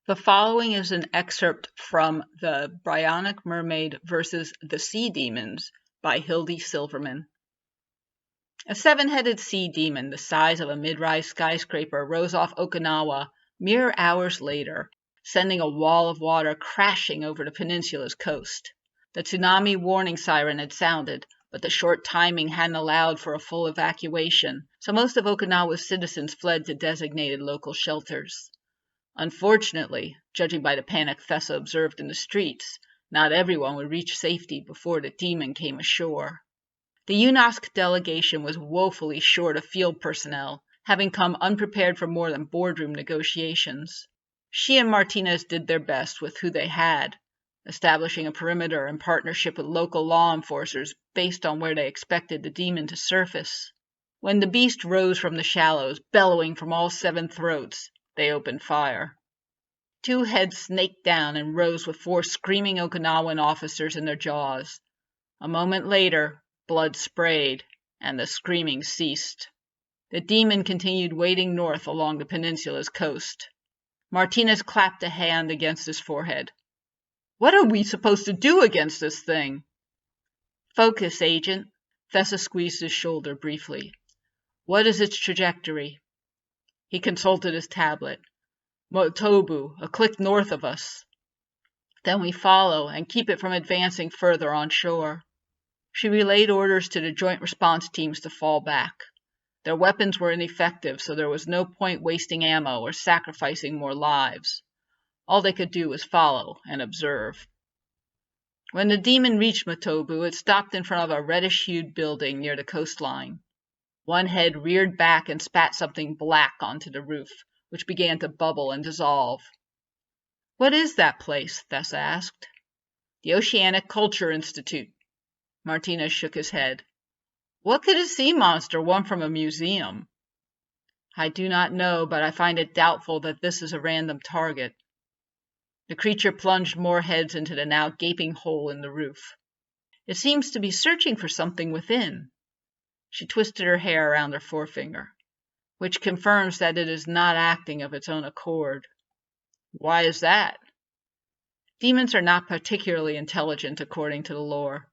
The following is an excerpt from the Bionic Mermaid versus the Sea Demons by Hildy Silverman. A seven-headed sea demon the size of a mid-rise skyscraper rose off Okinawa mere hours later, sending a wall of water crashing over the peninsula's coast. The tsunami warning siren had sounded, but the short timing hadn't allowed for a full evacuation, so most of Okinawa's citizens fled to designated local shelters. Unfortunately, judging by the panic Thessa observed in the streets, not everyone would reach safety before the demon came ashore. The UNOSC delegation was woefully short of field personnel, having come unprepared for more than boardroom negotiations. She and Martinez did their best with who they had, establishing a perimeter in partnership with local law enforcers based on where they expected the demon to surface. When the beast rose from the shallows, bellowing from all seven throats, they opened fire. Two heads snaked down and rose with four screaming Okinawan officers in their jaws. A moment later, blood sprayed, and the screaming ceased. The demon continued wading north along the peninsula's coast. Martinez clapped a hand against his forehead. "What are we supposed to do against this thing?" "Focus, Agent." Thessa squeezed his shoulder briefly. "What is its trajectory?" He consulted his tablet. "Motobu, a click north of us." "Then we follow and keep it from advancing further on shore." She relayed orders to the joint response teams to fall back. Their weapons were ineffective, so there was no point wasting ammo or sacrificing more lives. All they could do was follow and observe. When the demon reached Motobu, it stopped in front of a reddish-hued building near the coastline. One head reared back and spat something black onto the roof, which began to bubble and dissolve. "What is that place?" Thessa asked. "The Oceanic Culture Institute." Martinez shook his head. "What could a sea monster want from a museum?" "I do not know, but I find it doubtful that this is a random target." The creature plunged more heads into the now gaping hole in the roof. "It seems to be searching for something within." She twisted her hair around her forefinger. "Which confirms that it is not acting of its own accord." "Why is that?" "Demons are not particularly intelligent according to the lore.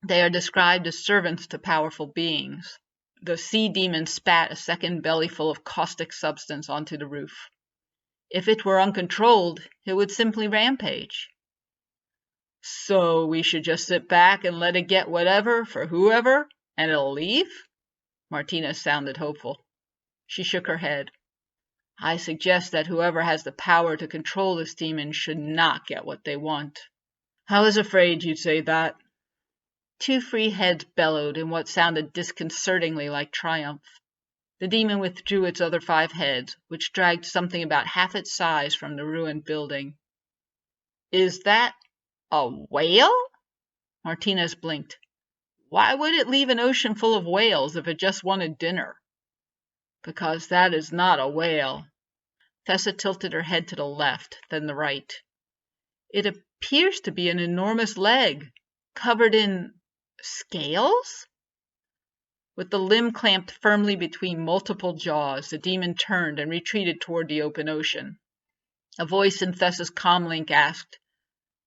They are described as servants to powerful beings." The sea demon spat a second bellyful of caustic substance onto the roof. "If it were uncontrolled, it would simply rampage." "So we should just sit back and let it get whatever for whoever, and it'll leave?" Martinez sounded hopeful. She shook her head. "I suggest that whoever has the power to control this demon should not get what they want." "I was afraid you'd say that." Two free heads bellowed in what sounded disconcertingly like triumph. The demon withdrew its other five heads, which dragged something about half its size from the ruined building. "Is that a whale?" Martinez blinked. "Why would it leave an ocean full of whales if it just wanted dinner?" "Because that is not a whale." Thessa tilted her head to the left, then the right. "It appears to be an enormous leg, covered in scales?" With the limb clamped firmly between multiple jaws, the demon turned and retreated toward the open ocean. A voice in Thessa's comlink asked,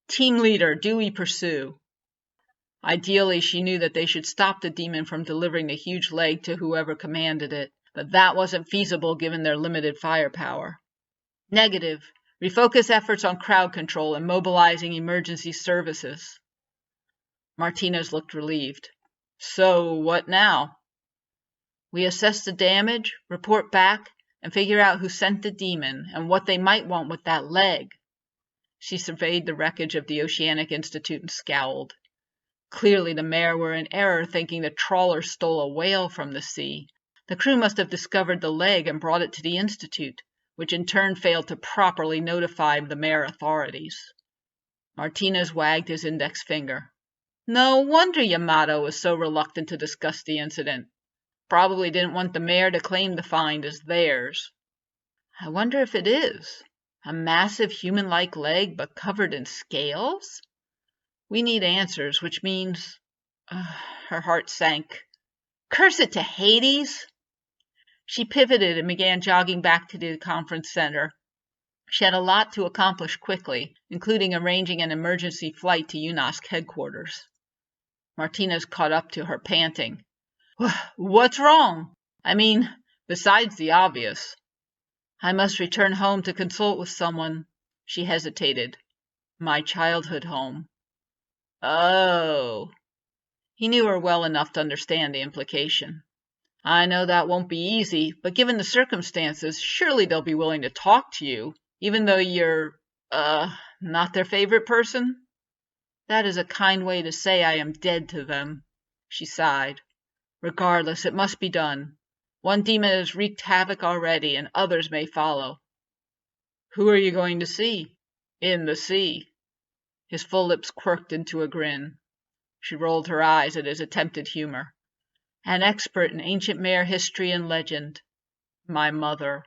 "Team leader, do we pursue?" Ideally, she knew that they should stop the demon from delivering the huge leg to whoever commanded it, but that wasn't feasible given their limited firepower. "Negative. Refocus efforts on crowd control and mobilizing emergency services." Martinez looked relieved. "So, what now?" "We assess the damage, report back, and figure out who sent the demon and what they might want with that leg." She surveyed the wreckage of the Oceanic Institute and scowled. Clearly the mayor were in error thinking the trawler stole a whale from the sea. The crew must have discovered the leg and brought it to the Institute, which in turn failed to properly notify the mayor authorities. Martinez wagged his index finger. "No wonder Yamato was so reluctant to discuss the incident. Probably didn't want the mayor to claim the find as theirs." "I wonder if it is. A massive human-like leg but covered in scales? We need answers, which means—" Her heart sank. "Curse it to Hades!" She pivoted and began jogging back to the conference center. She had a lot to accomplish quickly, including arranging an emergency flight to UNOSC headquarters. Martinez caught up to her, panting. What's wrong? I mean, besides the obvious. I must return home to consult with someone. She hesitated. My childhood home. Oh. He knew her well enough to understand the implication. I know that won't be easy, but given the circumstances, surely they'll be willing to talk to you, even though you're, not their favorite person? That is a kind way to say I am dead to them. She sighed. Regardless, it must be done. One demon has wreaked havoc already, and others may follow. Who are you going to see? In the sea. His full lips quirked into a grin. She rolled her eyes at his attempted humor. An expert in ancient mare history and legend. My mother.